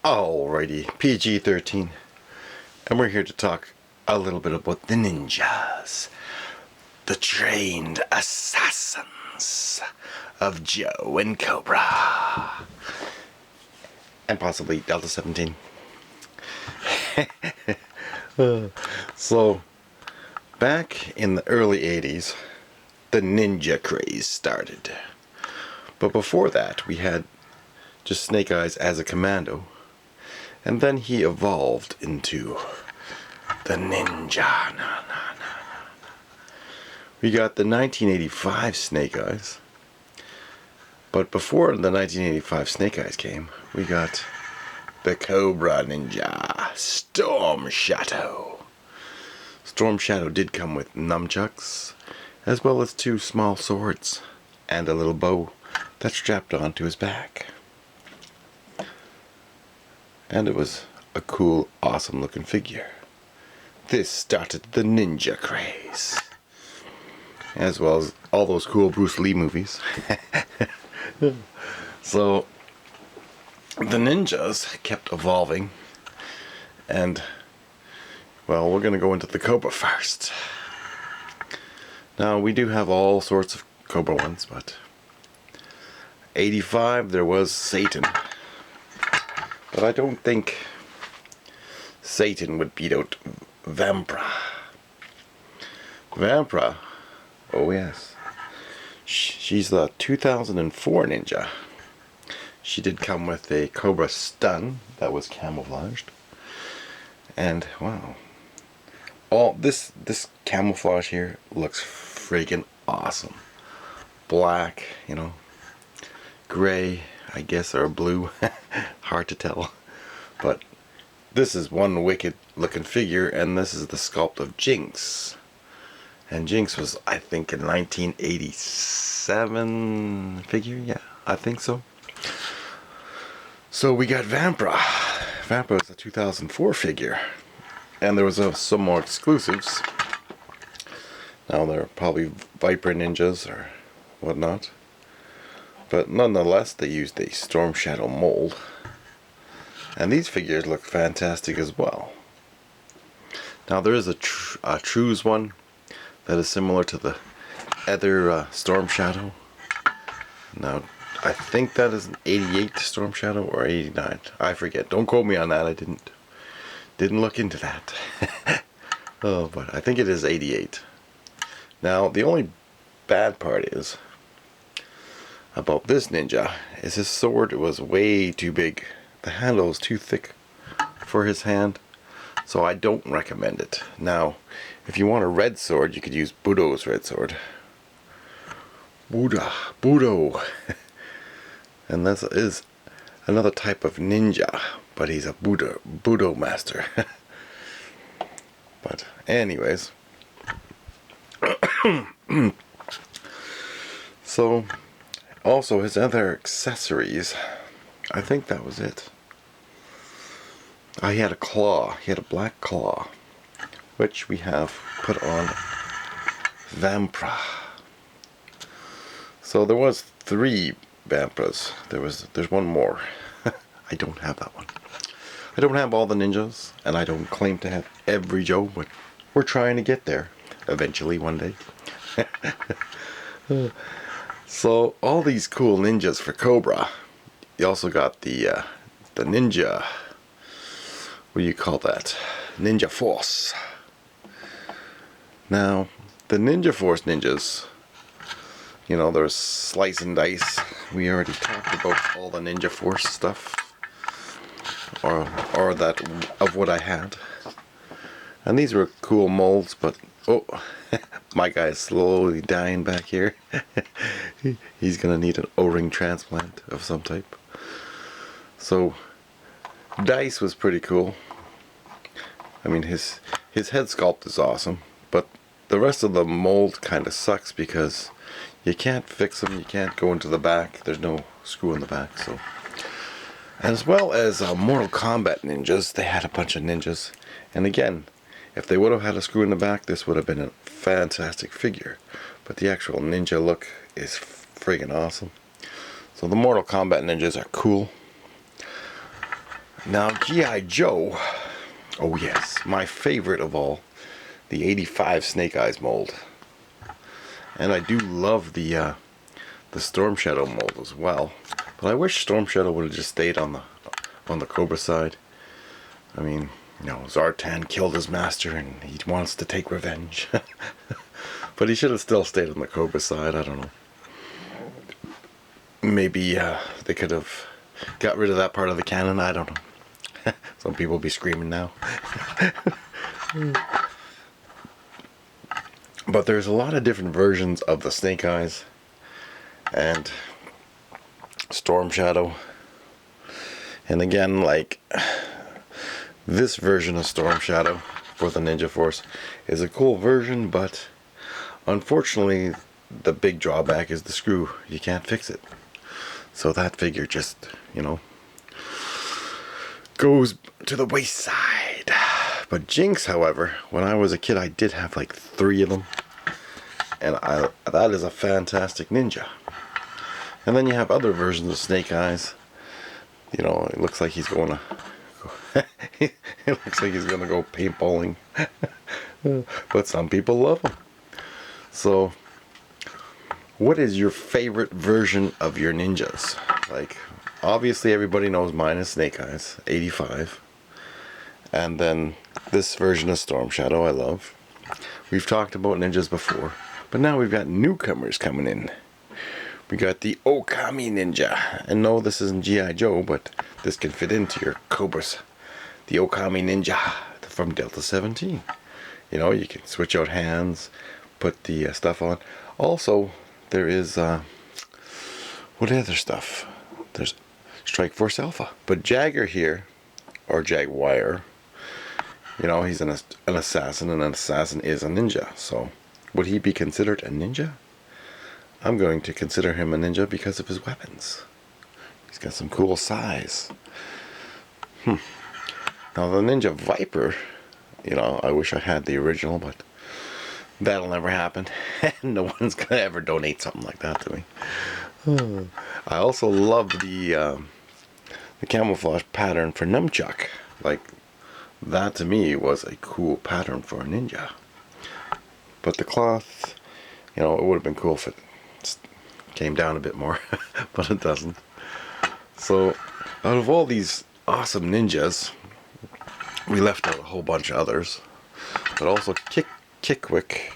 Alrighty, PG-13, and we're here to talk a little bit about the ninjas, the trained assassins of Joe and Cobra, and possibly Delta 17. So, back in the early 80s, the ninja craze started. But before that, we had just Snake Eyes as a commando. And then he evolved into the ninja. We got the 1985 Snake Eyes. But before the 1985 Snake Eyes came, we got the Cobra Ninja, Storm Shadow. Storm Shadow did come with nunchucks, as well as 2 small swords, and a little bow that strapped onto his back. And it was a cool, awesome looking figure. This started the ninja craze. As well as all those cool Bruce Lee movies. So, the ninjas kept evolving. And, well, we're going to go into the Cobra first. Now, we do have all sorts of Cobra ones, but 85 there was Satan. But I don't think Satan would beat out Vampra. Vampra, oh yes, she's the 2004 ninja. She did come with a Cobra stun that was camouflaged. And wow, all this camouflage here looks friggin' awesome. Black, gray, I guess, or blue. Hard to tell. But this is one wicked looking figure, and this is the sculpt of Jinx. And Jinx was, I think, a 1987 figure. Yeah, I think so. So we got Vampra. Vampra is a 2004 figure. And there was some more exclusives. Now they're probably Viper Ninjas or whatnot. But nonetheless, they used a Storm Shadow mold. And these figures look fantastic as well. Now there is a Trues one that is similar to the other Storm Shadow. Now, I think that is an 88 Storm Shadow or 89. I forget. Don't quote me on that. I didn't look into that. Oh, but I think it is 88. Now, the only bad part is about this ninja is his sword was way too big. The handle is too thick for his hand, so I don't recommend it. Now, if you want a red sword, you could use Budo's red sword. Budo. And this is another type of ninja, but he's a Budo master. But anyways, so also his other accessories, I think that was it. He had a claw. He had a black claw, which we have put on Vampra. So there was 3 Vampras. There's one more. I don't have that one. I don't have all the ninjas, and I don't claim to have every Joe, but we're trying to get there eventually one day. So all these cool ninjas for Cobra. You also got the ninja. What do you call that? Ninja Force. Now, the Ninja Force ninjas, there's slice and dice. We already talked about all the Ninja Force stuff, or that of what I had. And these were cool molds, but oh, my guy's slowly dying back here. He's gonna need an O-ring transplant of some type. So, Dice was pretty cool. I mean, his head sculpt is awesome, but the rest of the mold kind of sucks because you can't fix them. You can't go into the back. There's no screw in the back. So, as well as Mortal Kombat ninjas, they had a bunch of ninjas, and again, if they would have had a screw in the back, this would have been a fantastic figure. But the actual ninja look is friggin' awesome. So the Mortal Kombat ninjas are cool. Now, G.I. Joe. Oh yes, my favorite of all, the '85 Snake Eyes mold. And I do love the Storm Shadow mold as well. But I wish Storm Shadow would have just stayed on the Cobra side. I mean, you know, Zartan killed his master and he wants to take revenge. But he should have still stayed on the Cobra side. I don't know. Maybe they could have got rid of that part of the canon. I don't know. Some people will be screaming now. But there's a lot of different versions of the Snake Eyes and Storm Shadow. And again, like, this version of Storm Shadow for the Ninja Force is a cool version, but unfortunately the big drawback is the screw. You can't fix it. So that figure just, you know, goes to the wayside. But Jinx, however, when I was a kid, I did have like 3 of them. And that is a fantastic ninja. And then you have other versions of Snake Eyes. You know, it looks like he's going to... it looks like he's going to go paintballing. But some people love him. So, what is your favorite version of your ninjas? Like, obviously everybody knows mine is Snake Eyes, 85. And then this version of Storm Shadow I love. We've talked about ninjas before, but now we've got newcomers coming in. We got the Okami Ninja. And no, this isn't G.I. Joe, but this can fit into your Cobras. The Okami Ninja from Delta 17. You know, you can switch out hands, put the stuff on. Also, there is, what other stuff? There's Strike Force Alpha. But Jagger here, or Jaguar, you know, he's an assassin, and an assassin is a ninja. So, would he be considered a ninja? I'm going to consider him a ninja because of his weapons. He's got some cool size. Now, the Ninja Viper, you know, I wish I had the original, but that'll never happen. No one's going to ever donate something like that to me. I also love the camouflage pattern for Nunchuck. Like, that to me was a cool pattern for a ninja. But the cloth, you know, it would have been cool if it came down a bit more, but it doesn't. So, out of all these awesome ninjas, we left out a whole bunch of others. But also Kickwick,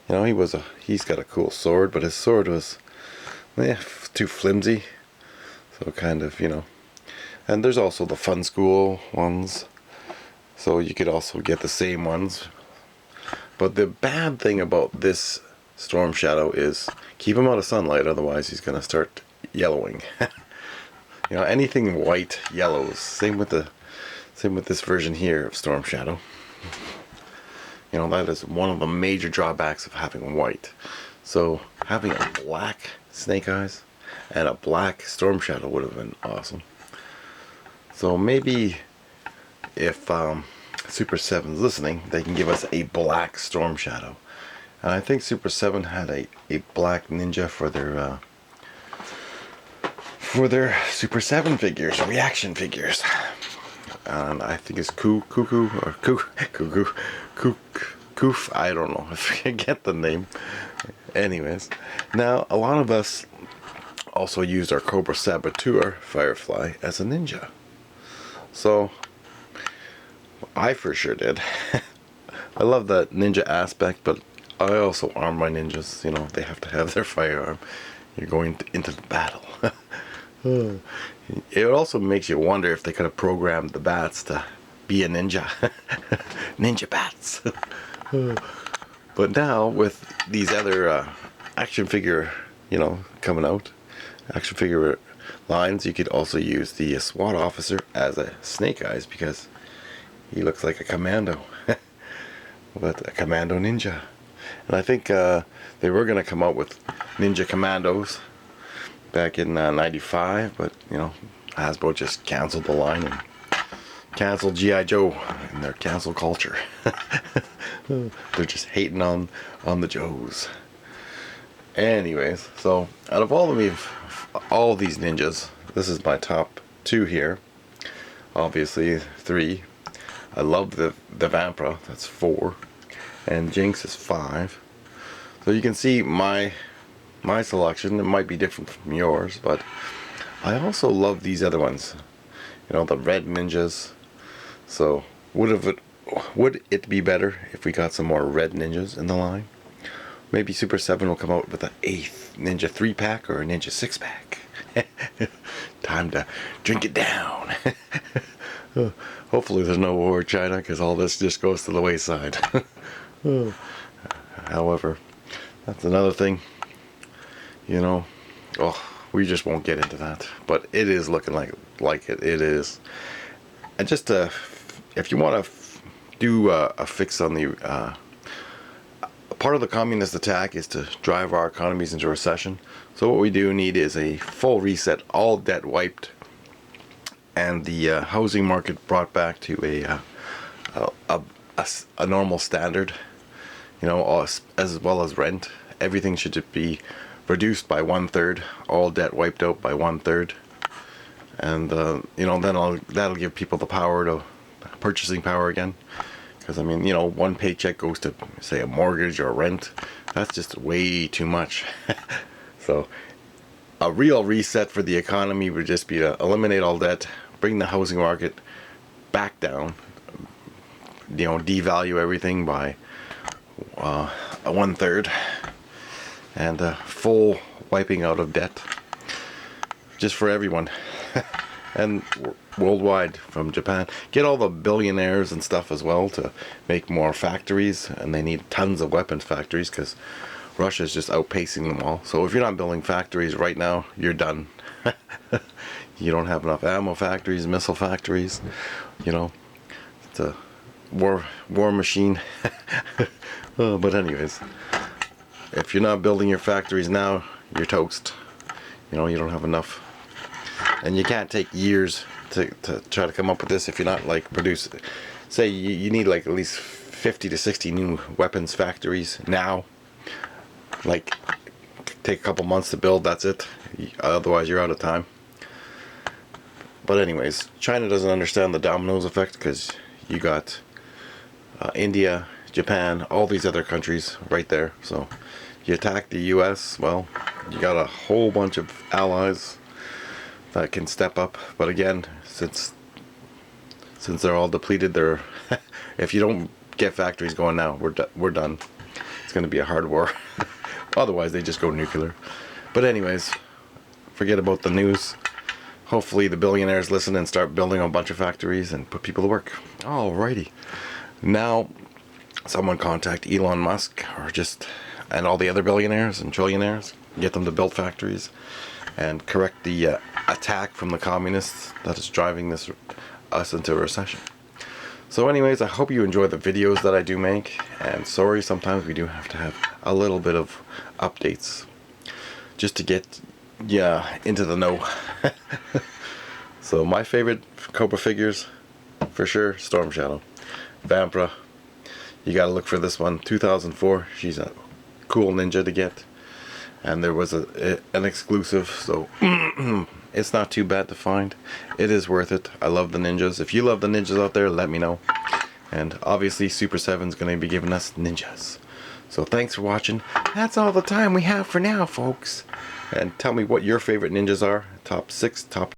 you know, he's got a cool sword, but his sword was too flimsy. So kind of, you know. And there's also the Fun School ones. So you could also get the same ones. But the bad thing about this Storm Shadow is keep him out of sunlight, otherwise he's going to start yellowing. You know, anything white yellows. Same with this version here of Storm Shadow. You know, that is one of the major drawbacks of having white. So having a black Snake Eyes and a black Storm Shadow would have been awesome. So maybe if Super7's listening, they can give us a black Storm Shadow. And I think Super7 had a black ninja for their Super 7 figures, reaction figures. And I think it's Cuckoo, I don't know, I forget the name. Anyways, now a lot of us also used our Cobra Saboteur Firefly as a ninja. So, I for sure did. I love that ninja aspect, but I also arm my ninjas. You know, they have to have their firearm. You're going into the battle. It also makes you wonder if they could have programmed the bats to be a ninja. Ninja bats. But now, with these other action figure, you know, coming out, action figure lines, you could also use the SWAT officer as a Snake Eyes because he looks like a commando. But a commando ninja. And I think they were going to come out with Ninja Commandos back in 95, but, you know, Hasbro just canceled the line and canceled G.I. Joe and their cancel culture. They're just hating on the Joes. Anyways, so out of all these ninjas, this is my top 2 here. obviously 3. I love the Vampra, that's 4. And Jinx is 5. So you can see my selection. It might be different from yours, but I also love these other ones. You know, the red ninjas. So would it be better if we got some more red ninjas in the line? Maybe Super7 will come out with an 8th Ninja 3-pack or a Ninja 6-pack. Time to drink it down. Hopefully there's no war in China, because all this just goes to the wayside. However, that's another thing. You know, we just won't get into that. But it is looking like it is. And just if you want to do a fix on the part of the communist attack is to drive our economies into recession. So what we do need is a full reset, all debt wiped, and the housing market brought back to a normal standard. You know, as well as rent. Everything should be reduced by 1/3, all debt wiped out by 1/3, and you know, then that'll give people the power to purchasing power again. Because I mean, you know, one paycheck goes to, say, a mortgage or rent. That's just way too much. So a real reset for the economy would just be to eliminate all debt, bring the housing market back down, you know, devalue everything by 1/3, and full wiping out of debt just for everyone. And worldwide, from Japan. Get all the billionaires and stuff as well to make more factories, and they need tons of weapons factories because Russia's just outpacing them all. So if you're not building factories right now, you're done. You don't have enough ammo factories, missile factories. You know, it's a war machine. But anyways, if you're not building your factories now, you're toast. You know, you don't have enough. And you can't take years to try to come up with this if you're not like producing. Say you need like at least 50 to 60 new weapons factories now. Like, take a couple months to build, that's it. Otherwise you're out of time. But anyways, China doesn't understand the dominoes effect, because you got India, Japan, all these other countries right there. So you attack the US, well, you got a whole bunch of allies that can step up. But again, since they're all depleted, they're if you don't get factories going now, we're done. It's going to be a hard war. Otherwise they just go nuclear. But anyways, forget about the news. Hopefully the billionaires listen and start building a bunch of factories and put people to work. Alrighty, now someone contact Elon Musk and all the other billionaires and trillionaires, get them to build factories and correct the attack from the communists that is driving us into a recession. So anyways, I hope you enjoy the videos that I do make, and sorry, sometimes we do have to have a little bit of updates just to get into the know. So my favorite Cobra figures, for sure, Storm Shadow. Vampra, you gotta look for this one, 2004. She's a cool ninja to get, and there was an exclusive, so it's not too bad to find. It is worth it. I love the ninjas. If you love the ninjas out there, let me know. And obviously Super7 is going to be giving us ninjas. So thanks for watching. That's all the time we have for now, folks. And tell me what your favorite ninjas are. Top 6, top